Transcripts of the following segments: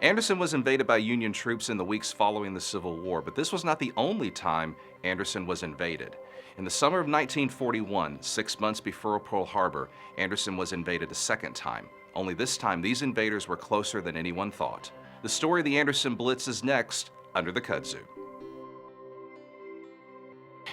Anderson was invaded by Union troops in the weeks following the Civil War, but this was not the only time Anderson was invaded. In the summer of 1941, 6 months before Pearl Harbor, Anderson was invaded a second time. Only this time, these invaders were closer than anyone thought. The story of the Anderson Blitz is next, under the kudzu.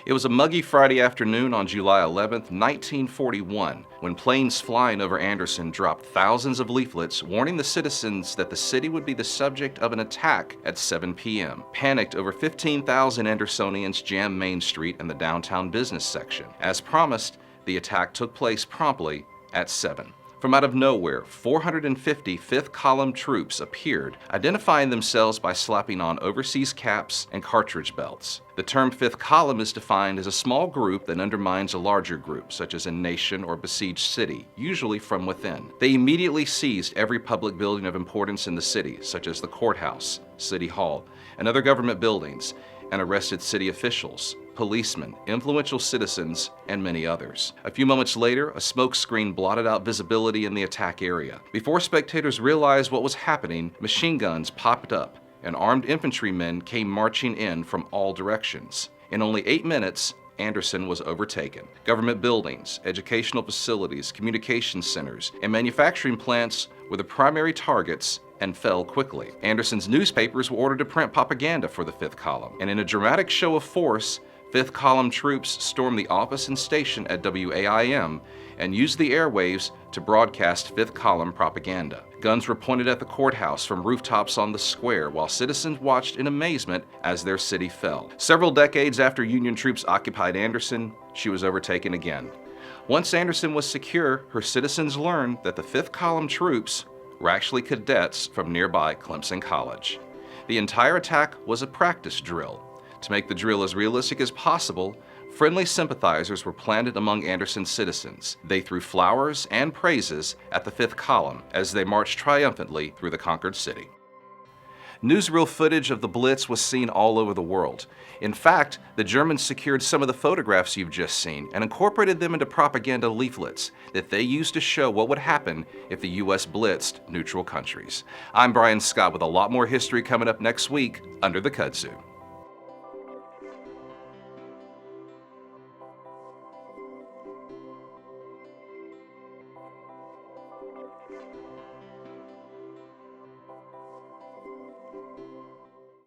It was a muggy Friday afternoon on July 11, 1941, when planes flying over Anderson dropped thousands of leaflets warning the citizens that the city would be the subject of an attack at 7 p.m. Panicked, over 15,000 Andersonians jammed Main Street and the downtown business section. As promised, the attack took place promptly at 7. From out of nowhere, 450 5th Column troops appeared, identifying themselves by slapping on overseas caps and cartridge belts. The term 5th Column is defined as a small group that undermines a larger group, such as a nation or besieged city, usually from within. They immediately seized every public building of importance in the city, such as the courthouse, City Hall, and other government buildings, and arrested city officials, policemen, influential citizens, and many others. A few moments later, a smoke screen blotted out visibility in the attack area. Before spectators realized what was happening, machine guns popped up, and armed infantrymen came marching in from all directions. In only 8 minutes, Anderson was overtaken. Government buildings, educational facilities, communication centers, and manufacturing plants were the primary targets and fell quickly. Anderson's newspapers were ordered to print propaganda for the 5th Column, and in a dramatic show of force, 5th Column troops stormed the office and station at WAIM and used the airwaves to broadcast 5th Column propaganda. Guns were pointed at the courthouse from rooftops on the square, while citizens watched in amazement as their city fell. Several decades after Union troops occupied Anderson, she was overtaken again. Once Anderson was secure, her citizens learned that the 5th Column troops were actually cadets from nearby Clemson College. The entire attack was a practice drill. To make the drill as realistic as possible, friendly sympathizers were planted among Anderson's citizens. They threw flowers and praises at the 5th Column as they marched triumphantly through the conquered city. Newsreel footage of the Blitz was seen all over the world. In fact, the Germans secured some of the photographs you've just seen and incorporated them into propaganda leaflets that they used to show what would happen if the U.S. blitzed neutral countries. I'm Brian Scott with a lot more history coming up next week under the kudzu.